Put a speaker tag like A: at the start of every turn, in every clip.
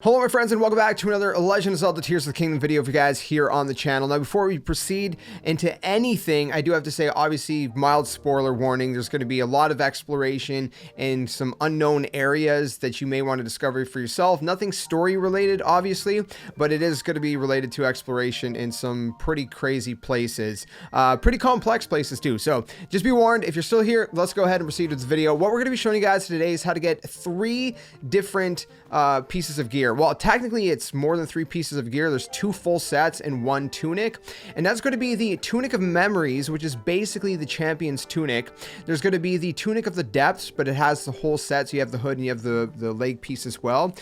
A: Hello my friends and welcome back to another Legend of Zelda Tears of the Kingdom video for you guys here on the channel. Now before we proceed into anything, I do have to say obviously mild spoiler warning. There's going to be a lot of exploration in some unknown areas that you may want to discover for yourself. Nothing story related obviously, but it is going to be related to exploration in some pretty crazy places. Pretty complex places too. So just be warned, if you're still here, let's go ahead and proceed with this video. What we're going to be showing you guys today is how to get 3 different pieces of gear. Well, technically it's more than 3 pieces of gear. There's 2 full sets and 1 tunic, and that's going to be the Tunic of Memories, which is basically the champion's tunic. There's going to be the Tunic of the Depths, but it has the whole set, so you have the hood and you have the leg piece as well,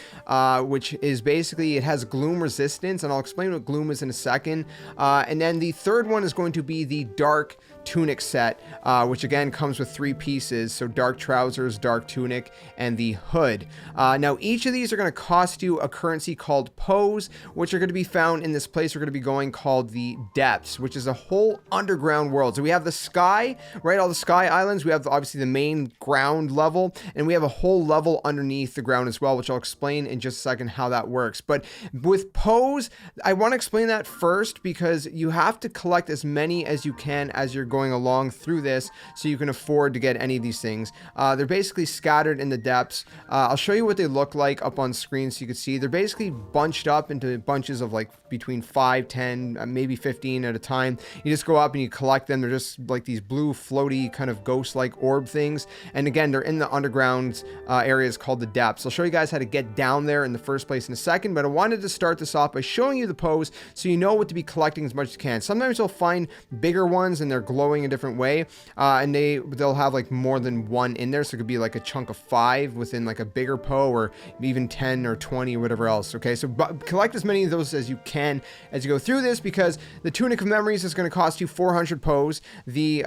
A: which is basically, it has gloom resistance, and I'll explain what gloom is in a second. And then the third one is going to be the Dark Tunic Set, which again comes with 3 pieces, so dark trousers, dark tunic, and the hood. Now each of these are going to cost you a currency called Poes, which are going to be found in this place we're going to be going called the Depths, which is a whole underground world. So we have the sky, right, all the sky islands, we have obviously the main ground level, and we have a whole level underneath the ground as well, which I'll explain in just a second how that works. But with Poes, I want to explain that first because you have to collect as many as you can as you're going along through this so you can afford to get any of these things. They're basically scattered in the depths. I'll show you what they look like up on screen so you can see. They're basically bunched up into bunches of like between 5, 10, maybe 15 at a time. You just go up and you collect them. They're just like these blue floaty kind of ghost-like orb things. And again, they're in the underground areas called the Depths. I'll show you guys how to get down there in the first place in a second, but I wanted to start this off by showing you the Poes so you know what to be collecting as much as you can. Sometimes you'll find bigger ones and they're glowing a different way, and they'll have like more than one in there, so it could be like a chunk of 5 within like a bigger Poe, or even 10 or 20 or whatever else. Okay, so collect as many of those as you can as you go through this, because the Tunic of Memories is going to cost you 400 Poes. The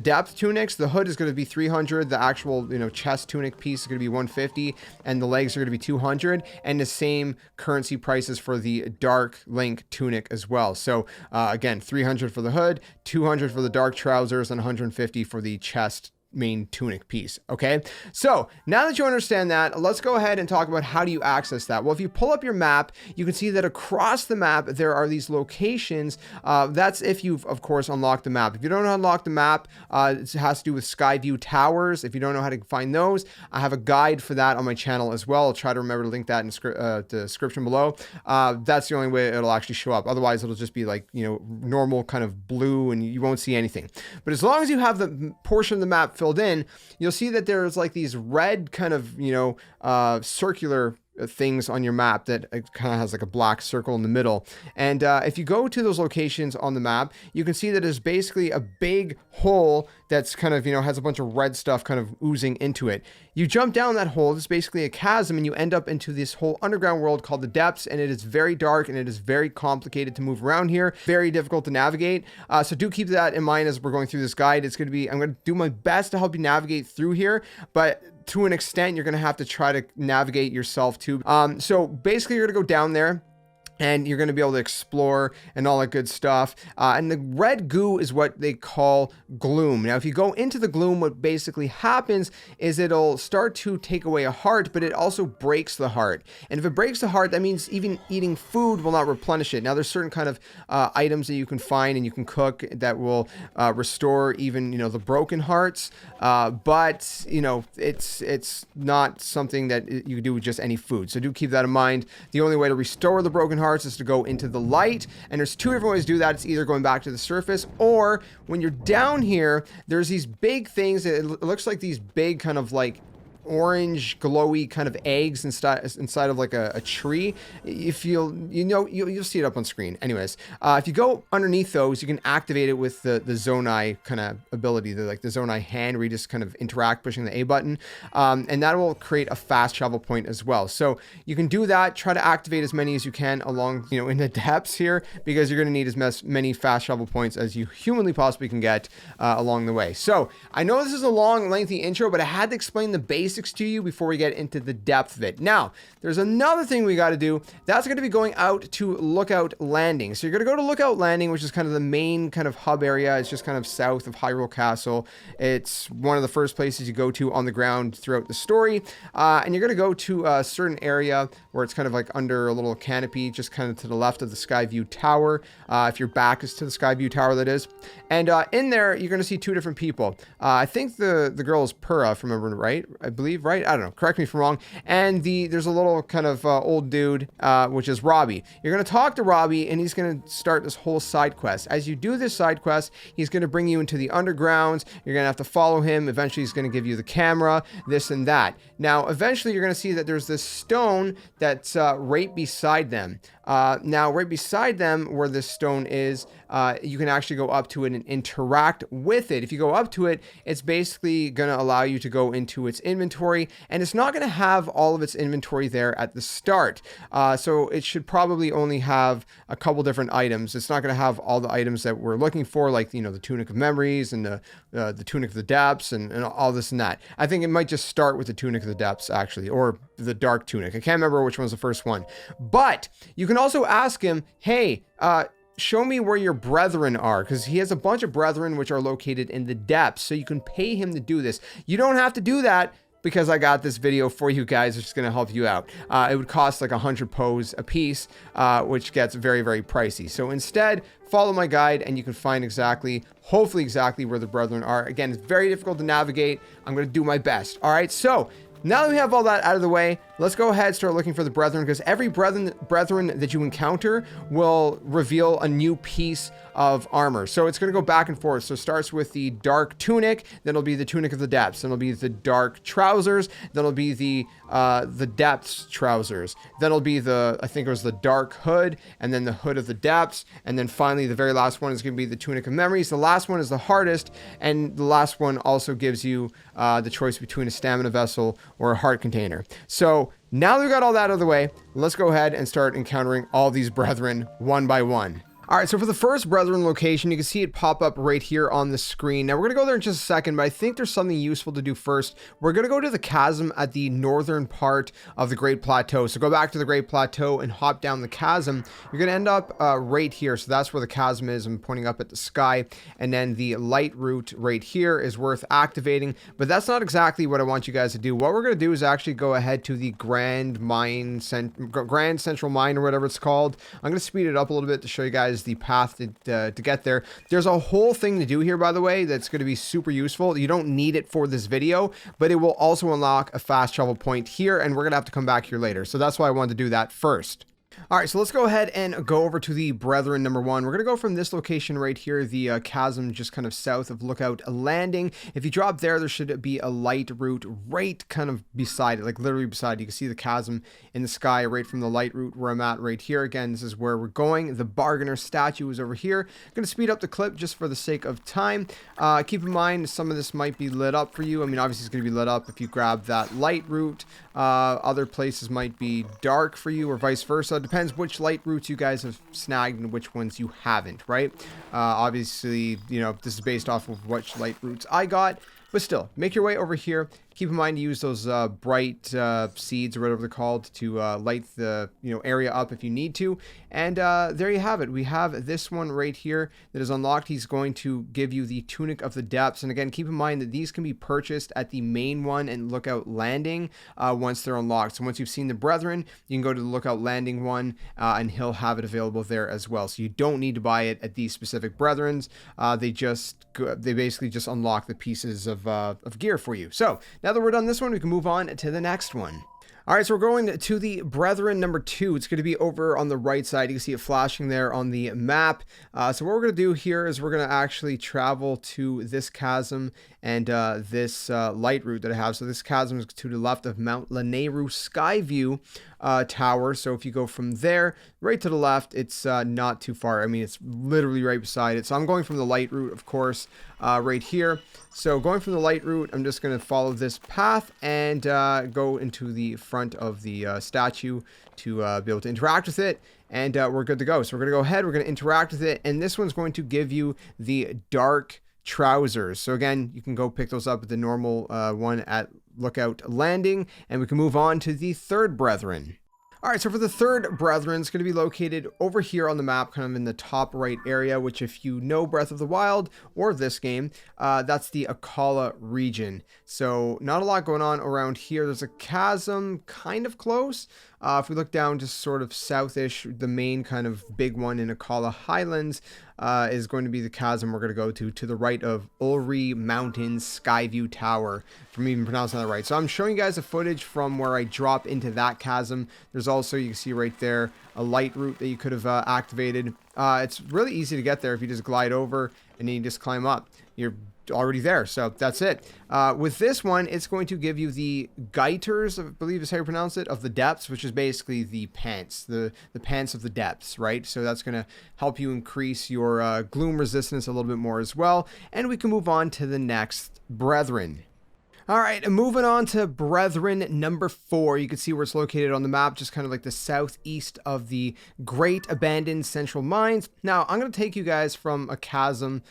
A: Depth Tunics, the hood is going to be 300, the actual chest tunic piece is going to be 150, and the legs are going to be 200, and the same currency prices for the Dark Link Tunic as well. So again, 300 for the hood, 200 for the dark trousers, and 150 for the chest main tunic piece. Okay, so now that you understand that, let's go ahead and talk about how do you access that. Well, if you pull up your map, you can see that across the map there are these locations. That's if you've of course unlocked the map. If you don't unlock the map, it has to do with Skyview Towers. If you don't know how to find those, I have a guide for that on my channel as well. I'll try to remember to link that in the description below. That's the only way it'll actually show up. Otherwise it'll just be like normal kind of blue and you won't see anything. But as long as you have the portion of the map filled in, you'll see that there's like these red kind of circular things on your map that it kind of has like a black circle in the middle. And if you go to those locations on the map, you can see that there's basically a big hole that's kind of has a bunch of red stuff kind of oozing into it. You jump down that hole, it's basically a chasm, and you end up into this whole underground world called the Depths, and it is very dark and it is very complicated to move around here, very difficult to navigate. So do keep that in mind as we're going through this guide. I'm going to do my best to help you navigate through here, but to an extent you're going to have to try to navigate yourself too. So basically you're going to go down there and you're going to be able to explore and all that good stuff. And the red goo is what they call gloom. Now, if you go into the gloom, what basically happens is it'll start to take away a heart, but it also breaks the heart. And if it breaks the heart, that means even eating food will not replenish it. Now, there's certain kind of items that you can find and you can cook that will restore even, the broken hearts. But, it's not something that you can do with just any food. So do keep that in mind. The only way to restore the broken heart is to go into the light, and there's 2 different ways to do that. It's either going back to the surface, or when you're down here, there's these big things that it looks like these big kind of like orange glowy kind of eggs inside of like a tree. If you'll see it up on screen. Anyways, if you go underneath those, you can activate it with the Zonai kind of ability, the Zonai hand, where you just kind of interact pushing the A button, and that will create a fast travel point as well. So you can do that. Try to activate as many as you can along in the depths here, because you're going to need as many fast travel points as you humanly possibly can get along the way. So I know this is a long, lengthy intro, but I had to explain the basics basics to you before we get into the depth of it. Now, there's another thing we got to do. That's going to be going out to Lookout Landing. So you're going to go to Lookout Landing, which is kind of the main kind of hub area. It's just kind of south of Hyrule Castle. It's one of the first places you go to on the ground throughout the story. And you're going to go to a certain area where it's kind of like under a little canopy, just kind of to the left of the Skyview Tower. If your back is to the Skyview Tower, that is. And in there, you're going to see two different people. I think the girl is Pura, if I remember right. I believe, right? I don't know. Correct me if I'm wrong. And there's a little kind of old dude, which is Robbie. You're going to talk to Robbie, and he's going to start this whole side quest. As you do this side quest, he's going to bring you into the undergrounds. You're going to have to follow him. Eventually, he's going to give you the camera, this and that. Now, eventually, you're going to see that there's this stone that's right beside them. Now, right beside them, where this stone is, you can actually go up to it and interact with it. If you go up to it, it's basically going to allow you to go into its inventory, and it's not going to have all of its inventory there at the start. So it should probably only have a couple different items. It's not going to have all the items that we're looking for, like, you know, the Tunic of Memories and the Tunic of the Depths and all this and that. I think it might just start with the Tunic of the Depths, actually, or the Dark Tunic. I can't remember which one was the first one. But you can also ask him, hey, show me where your brethren are, because he has a bunch of brethren which are located in the depths, so you can pay him to do this. You don't have to do that, because I got this video for you guys, which is going to help you out. It would cost like 100 Poes a piece, which gets very, very pricey. So instead, follow my guide and you can find exactly, hopefully exactly where the brethren are. Again, it's very difficult to navigate. I'm going to do my best. All right, so now that we have all that out of the way, let's go ahead and start looking for the brethren, because every brethren that you encounter will reveal a new piece of armor. So it's going to go back and forth. So it starts with the Dark Tunic, then it'll be the Tunic of the Depths, then it'll be the Dark Trousers, then it'll be the Depths Trousers, then it'll be I think it was the Dark Hood, and then the Hood of the Depths, and then finally the very last one is going to be the Tunic of Memories. The last one is the hardest, and the last one also gives you the choice between a stamina vessel or a heart container. So now that we got all that out of the way, let's go ahead and start encountering all these brethren one by one. All right, so for the first brethren location, you can see it pop up right here on the screen. Now, we're going to go there in just a second, but I think there's something useful to do first. We're going to go to the chasm at the northern part of the Great Plateau. So go back to the Great Plateau and hop down the chasm. You're going to end up right here. So that's where the chasm is. I'm pointing up at the sky. And then the Lightroot right here is worth activating. But that's not exactly what I want you guys to do. What we're going to do is actually go ahead to the Grand Central Mine, or whatever it's called. I'm going to speed it up a little bit to show you guys the path to get there. There's a whole thing to do here, by the way, that's going to be super useful. You don't need it for this video, but it will also unlock a fast travel point here, and we're going to have to come back here later. So that's why I wanted to do that first. All right, so let's go ahead and go over to the brethren number one. We're going to go from this location right here, the chasm just kind of south of Lookout Landing. If you drop there, there should be a Lightroot right kind of beside it, like literally beside it. You can see the chasm in the sky right from the Lightroot where I'm at right here. Again, this is where we're going. The bargainer statue is over here. I'm going to speed up the clip just for the sake of time. Keep in mind, some of this might be lit up for you. I mean, obviously it's going to be lit up if you grab that Lightroot. Other places might be dark for you, or vice versa. It depends which Lightroots you guys have snagged and which ones you haven't, right? Obviously, you know, this is based off of which Lightroots I got, but still, make your way over here. Keep in mind to use those bright seeds, or whatever they're called, to light the area up if you need to. And there you have it. We have this one right here that is unlocked. He's going to give you the Tunic of the Depths. And again, keep in mind that these can be purchased at the main one and Lookout Landing once they're unlocked. So once you've seen the brethren, you can go to the Lookout Landing one, and he'll have it available there as well. So you don't need to buy it at these specific brethrens. They basically just unlock the pieces of gear for you. So now that we're done this one, we can move on to the next one. All right, so we're going to the brethren number 2. It's going to be over on the right side. You can see it flashing there on the map. So what we're going to do here is we're going to actually travel to this chasm and this Lightroot that I have. So this chasm is to the left of Mount Lanayru Skyview Tower. So if you go from there right to the left, it's not too far. I mean, it's literally right beside it. So I'm going from the Lightroot, of course, right here. So going from the Lightroot, I'm just going to follow this path and go into the front of the statue to be able to interact with it. And we're good to go. So we're going to go ahead, we're going to interact with it. And this one's going to give you the Dark trousers. So again, you can go pick those up at the normal one at Lookout Landing, and we can move on to the third Brethren. All right, so for the third Brethren, it's going to be located over here on the map, kind of in the top right area, which if you know Breath of the Wild or this game, that's the Akkala region. So not a lot going on around here. There's a chasm kind of close. If we look down just sort of southish, the main kind of big one in Akkala Highlands is going to be the chasm we're going to go to the right of Ulri Mountains Skyview Tower, if I'm even pronouncing that right. So I'm showing you guys a footage from where I drop into that chasm. There's also, you can see right there, a Lightroot that you could have activated. It's really easy to get there if you just glide over and then you just climb up. You're already there, so that's it. With this one, it's going to give you the Gaiters, I believe is how you pronounce it, of the depths, which is basically the pants, the pants of the depths, right? So that's going to help you increase your gloom resistance a little bit more as well. And we can move on to the next Brethren. All right, moving on to Brethren number 4. You can see where it's located on the map, just kind of like the southeast of the Great Abandoned Central Mines. Now, I'm going to take you guys from a chasm.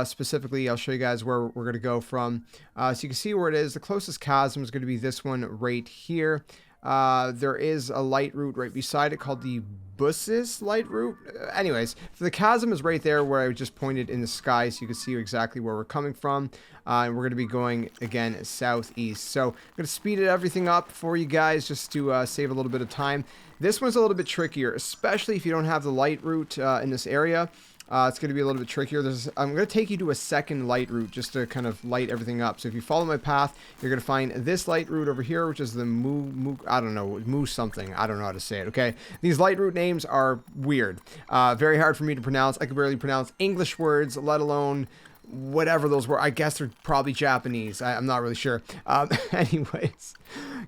A: Specifically, I'll show you guys where we're going to go from. So you can see where it is. The closest chasm is going to be this one right here. There is a Lightroot right beside it called the Busses Lightroot. Anyways, the chasm is right there where I just pointed in the sky, so you can see exactly where we're coming from. And we're going to be going, again, southeast. So I'm going to speed everything up for you guys just to save a little bit of time. This one's a little bit trickier, especially if you don't have the Lightroot in this area. It's going to be a little bit trickier. I'm going to take you to a second Lightroot just to kind of light everything up. So if you follow my path, you're going to find this Lightroot over here, which is the I don't know, Moo something. I don't know how to say it, okay? These Lightroot names are weird. Very hard for me to pronounce. I can barely pronounce English words, let alone whatever those were. I guess they're probably Japanese. I'm not really sure. Anyways,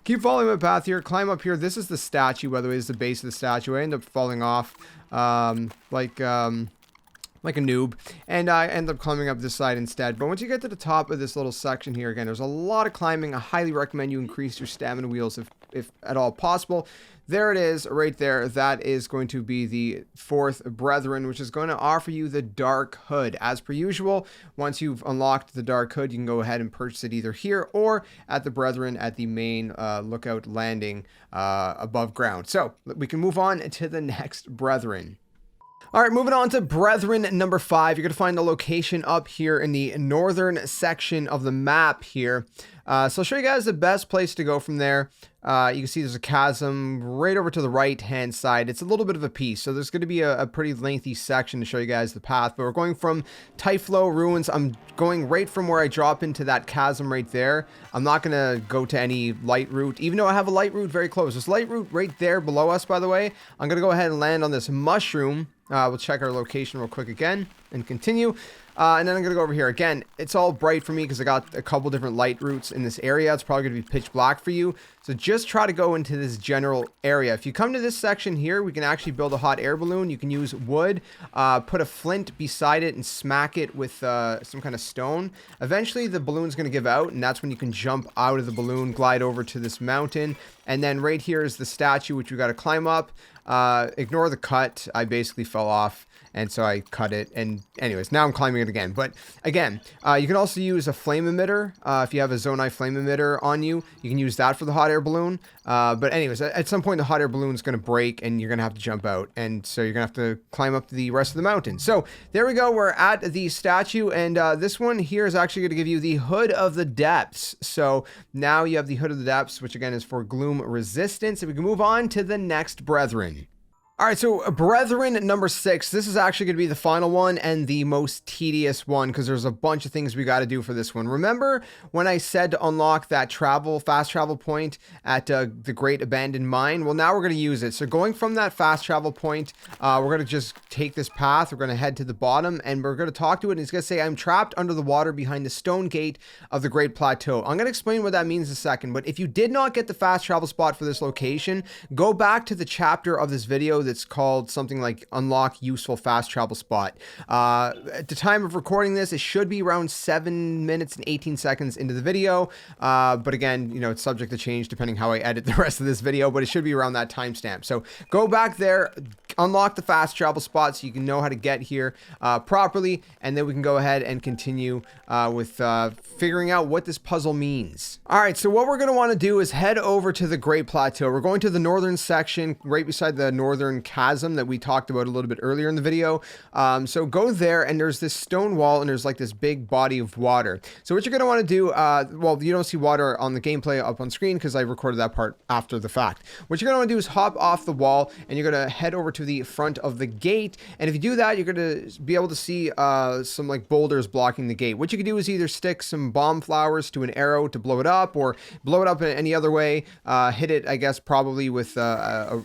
A: keep following my path here. Climb up here. This is the statue, by the way. This is the base of the statue. I end up falling off like a noob, and I end up climbing up this side instead. But once you get to the top of this little section here, again, there's a lot of climbing. I highly recommend you increase your stamina wheels if at all possible. There it is right there. That is going to be the fourth Brethren, which is going to offer you the Dark Hood. As per usual, once you've unlocked the Dark Hood, you can go ahead and purchase it either here or at the Brethren at the main Lookout Landing above ground. So we can move on to the next Brethren. All right, moving on to Brethren number 5. You're going to find the location up here in the northern section of the map here. So I'll show you guys the best place to go from there. You can see there's a chasm right over to the right-hand side. It's a little bit of a piece, so there's going to be a pretty lengthy section to show you guys the path. But we're going from Typhlo Ruins. I'm going right from where I drop into that chasm right there. I'm not going to go to any Lightroot, even though I have a Lightroot very close. There's Lightroot right there below us, by the way. I'm going to go ahead and land on this mushroom. We'll check our location real quick again and continue. And then I'm going to go over here. Again, it's all bright for me because I got a couple different Lightroots in this area. It's probably going to be pitch black for you. So just try to go into this general area. If you come to this section here, we can actually build a hot air balloon. You can use wood, put a flint beside it and smack it with some kind of stone. Eventually, the balloon's going to give out, and that's when you can jump out of the balloon, glide over to this mountain. And then right here is the statue, which we got to climb up. Ignore the cut. I basically fell off, and so I cut it. And anyways, now I'm climbing it again. But again, you can also use a flame emitter. If you have a Zonai flame emitter on you, you can use that for the hot air balloon. But anyways, at some point the hot air balloon is going to break and you're going to have to jump out. And so you're going to have to climb up the rest of the mountain. So there we go. We're at the statue. And this one here is actually going to give you the Hood of the Depths. So now you have the Hood of the Depths, which again is for gloom resistance. And we can move on to the next Brethren. All right, so Brethren number 6, this is actually going to be the final one and the most tedious one because there's a bunch of things we got to do for this one. Remember when I said to unlock that fast travel point at the Great Abandoned Mine? Well, now we're going to use it. So going from that fast travel point, we're going to just take this path. We're going to head to the bottom and we're going to talk to it. And it's going to say, I'm trapped under the water behind the stone gate of the Great Plateau. I'm going to explain what that means in a second. But if you did not get the fast travel spot for this location, go back to the chapter of this video that's called something like Unlock Useful Fast Travel Spot. At the time of recording this, it should be around 7 minutes and 18 seconds into the video. But again, you know, it's subject to change depending how I edit the rest of this video, but it should be around that timestamp. So go back there, unlock the fast travel spot so you can know how to get here properly, and then we can go ahead and continue with figuring out what this puzzle means. All right, so what we're going to want to do is head over to the Great Plateau. We're going to the northern section right beside the northern chasm that we talked about a little bit earlier in the video. So go there, and there's this stone wall, and there's like this big body of water. So what you're going to want to do, well, you don't see water on the gameplay up on screen because I recorded that part after the fact. What you're going to want to do is hop off the wall, and you're going to head over to the front of the gate. And if you do that, you're going to be able to see some like boulders blocking the gate. What you can do is either stick some bomb flowers to an arrow to blow it up, or blow it up in any other way. Hit it, I guess, probably with a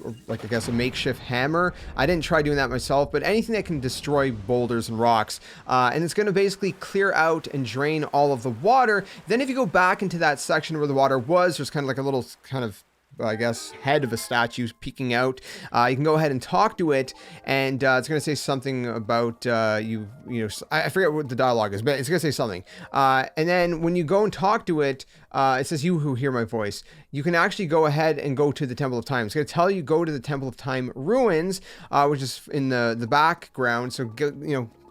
A: makeshift hammer. I didn't try doing that myself, but anything that can destroy boulders and rocks. And it's going to basically clear out and drain all of the water. Then if you go back into that section where the water was, there's kind of like a little kind of, I guess, head of a statue peeking out. You can go ahead and talk to it, and it's going to say something about you know, I forget what the dialogue is, but it's going to say something. And then when you go and talk to it, it says, "You who hear my voice." You can actually go ahead and go to the Temple of Time. It's going to tell you go to the Temple of Time ruins, which is in the background. So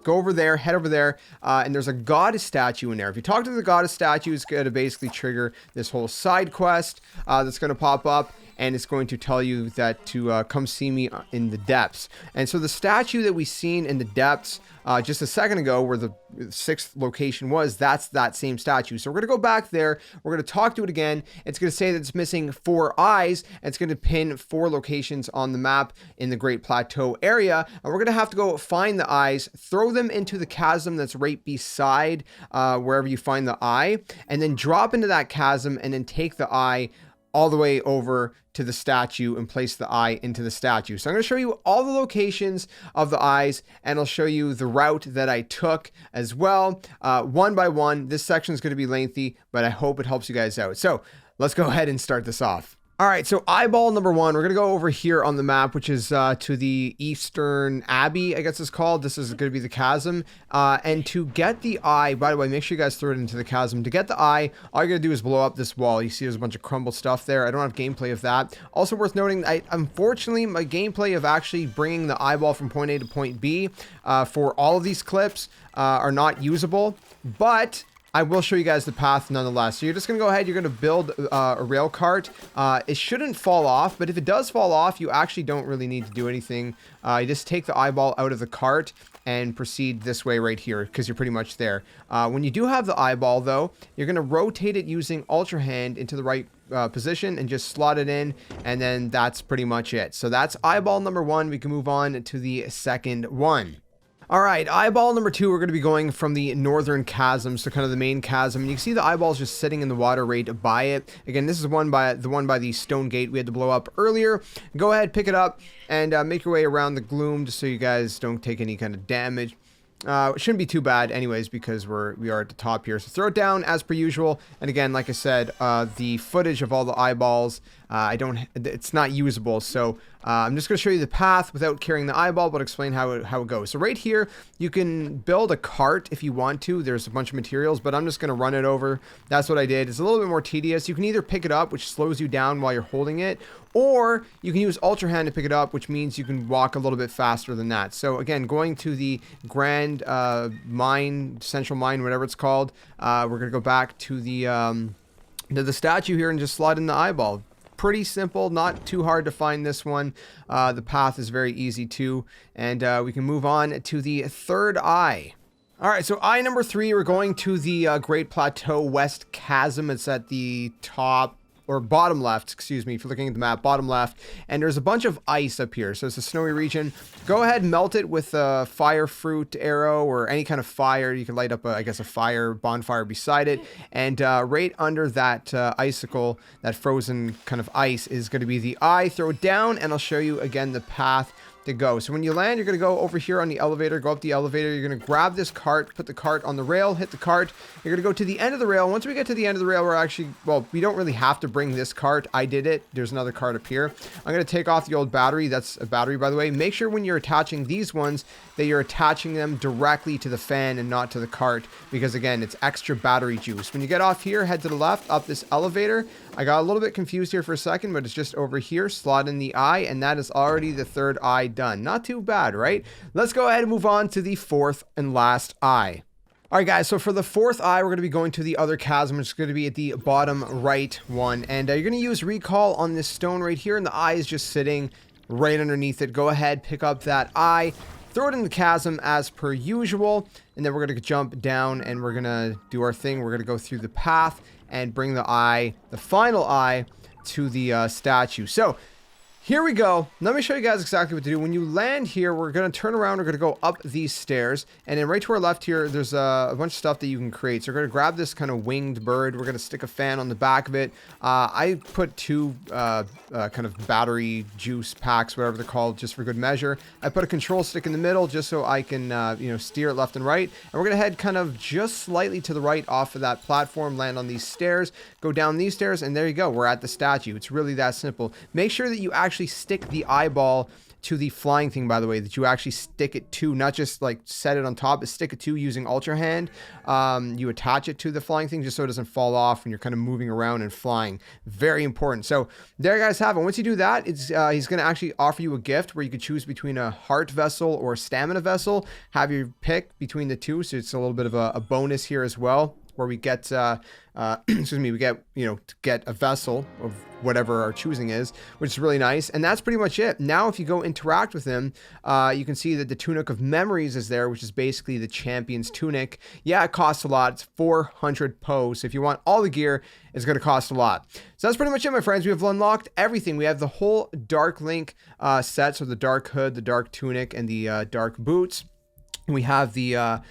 A: go over there, head over there, and there's a goddess statue in there. If you talk to the goddess statue, it's going to basically trigger this whole side quest that's going to pop up, and it's going to tell you that to come see me in the depths. And so the statue that we seen in the depths just a second ago, where the 6th location was, that's that same statue. So we're going to go back there, we're going to talk to it again. It's going to say that it's missing 4 eyes, and it's going to pin 4 locations on the map in the Great Plateau area, and we're going to have to go find the eyes, throw them into the chasm that's right beside wherever you find the eye, and then drop into that chasm, and then take the eye all the way over to the statue and place the eye into the statue. So I'm going to show you all the locations of the eyes, and I'll show you the route that I took as well, one by one. This section is going to be lengthy, but I hope it helps you guys out. So let's go ahead and start this off. All right, so eyeball number 1, we're going to go over here on the map, which is to the Eastern Abbey, I guess it's called. This is going to be the chasm. And to get the eye, by the way, make sure you guys throw it into the chasm. To get the eye, all you're going to do is blow up this wall. You see there's a bunch of crumbled stuff there. I don't have gameplay of that. Also worth noting, unfortunately, my gameplay of actually bringing the eyeball from point A to point B for all of these clips are not usable, but I will show you guys the path nonetheless. So you're just going to go ahead, you're going to build a rail cart. It shouldn't fall off, but if it does fall off, you actually don't really need to do anything. You just take the eyeball out of the cart and proceed this way right here, because you're pretty much there. When you do have the eyeball, though, you're going to rotate it using Ultra Hand into the right position and just slot it in, and then that's pretty much it. So that's eyeball number 1. We can move on to the second one. All right, eyeball number 2, we're going to be going from the northern chasm, so kind of the main chasm. And you can see the eyeballs just sitting in the water right by it. Again, this is the one by the stone gate we had to blow up earlier. Go ahead, pick it up, and make your way around the gloom just so you guys don't take any kind of damage. It shouldn't be too bad anyways, because we are at the top here. So throw it down as per usual. And again, like I said, the footage of all the eyeballs, it's not usable. So I'm just going to show you the path without carrying the eyeball, but explain how it goes. So right here, you can build a cart if you want to. There's a bunch of materials, but I'm just going to run it over. That's what I did. It's a little bit more tedious. You can either pick it up, which slows you down while you're holding it, or you can use Ultra Hand to pick it up, which means you can walk a little bit faster than that. So again, going to the Grand Mine, Central Mine, whatever it's called, we're going to go back to the statue here and just slot in the eyeball. Pretty simple, not too hard to find this one. The path is very easy too, and we can move on to the third eye. All right, so eye number 3, we're going to the Great Plateau West Chasm. It's at the top, or bottom left, excuse me, if you're looking at the map, bottom left, and there's a bunch of ice up here. So it's a snowy region. Go ahead and melt it with a fire fruit arrow or any kind of fire. You can light up, I guess, a bonfire beside it. And right under that icicle, that frozen kind of ice, is going to be the eye. Throw it down, and I'll show you again the path to go. So when you land, you're going to go over here on the elevator, go up the elevator, you're going to grab this cart, put the cart on the rail, hit the cart, you're going to go to the end of the rail. Once we get to the end of the rail, we're actually, well, we don't really have to bring this cart. I did it. There's another cart up here. I'm going to take off the old battery. That's a battery, by the way. Make sure when you're attaching these ones that you're attaching them directly to the fan and not to the cart, because again, it's extra battery juice. When you get off here, head to the left, up this elevator. I got a little bit confused here for a second, but it's just over here. Slot in the eye, and that is already the third eye done. Not too bad, right? Let's go ahead and move on to the fourth and last eye. All right, guys, so for the fourth eye, we're going to be going to the other chasm, which is going to be at the bottom right one. And you're going to use recall on this stone right here, and the eye is just sitting right underneath it. Go ahead, pick up that eye, throw it in the chasm as per usual, and then we're going to jump down and we're going to do our thing. We're going to go through the path and bring the eye, the final eye, to the statue. So here we go. Let me show you guys exactly what to do. When you land here, we're going to turn around. We're going to go up these stairs. And then right to our left here, there's a bunch of stuff that you can create. So we're going to grab this kind of winged bird. We're going to stick a fan on the back of it. I put two kind of battery juice packs, whatever they're called, just for good measure. I put a control stick in the middle just so I can, steer it left and right. And we're going to head kind of just slightly to the right off of that platform, land on these stairs, go down these stairs, and there you go. We're at the statue. It's really that simple. Make sure that you actually stick the eyeball to the flying thing, by the way, that you actually stick it to, not just like set it on top, but stick it to using Ultra Hand. You attach it to the flying thing just so it doesn't fall off when you're kind of moving around and flying. Very important. So there you guys have it. Once you do that, it's he's going to actually offer you a gift where you could choose between a heart vessel or a stamina vessel. Have your pick between the two, so it's a little bit of a bonus here as well, where we get we get, to get a vessel of whatever our choosing is, which is really nice. And that's pretty much it. Now, if you go interact with him, you can see that the Tunic of Memories is there, which is basically the champion's tunic. Yeah, it costs a lot. It's 400 Poes. So if you want all the gear, it's going to cost a lot. So that's pretty much it, my friends. We have unlocked everything. We have the whole Dark Link set, so the Dark Hood, the Dark Tunic, and the Dark Boots. We have the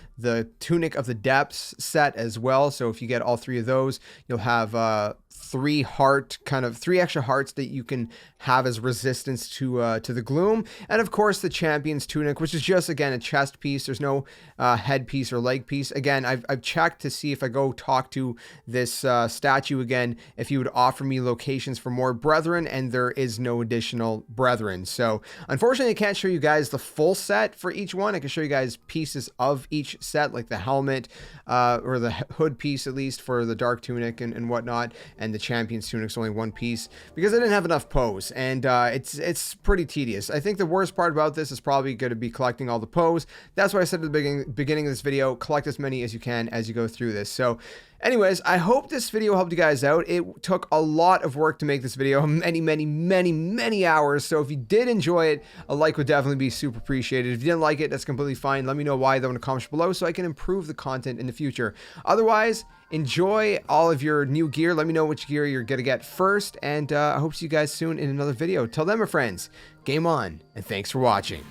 A: Tunic of the Depths set as well. So if you get all three of those, you'll have three extra hearts that you can have as resistance to the gloom. And of course the champion's tunic, which is just, again, a chest piece. There's no head piece or leg piece. Again, I've checked to see if I go talk to this statue again, if he would offer me locations for more brethren, and there is no additional brethren. So unfortunately I can't show you guys the full set for each one. I can show you guys pieces of each set, like the helmet or the hood piece, at least for the dark tunic and whatnot, and the champion's tunic's only one piece because I didn't have enough Poes, and it's pretty tedious. I think the worst part about this is probably going to be collecting all the Poes. That's why I said at the beginning of this video, collect as many as you can as you go through this. So anyways, I hope this video helped you guys out. It took a lot of work to make this video, many hours. So if you did enjoy it, a like would definitely be super appreciated. If you didn't like it, that's completely fine. Let me know why, though, in the comments below so I can improve the content in the future. Otherwise, enjoy all of your new gear. Let me know which gear you're going to get first, and I hope to see you guys soon in another video. Till then, my friends, game on, and thanks for watching.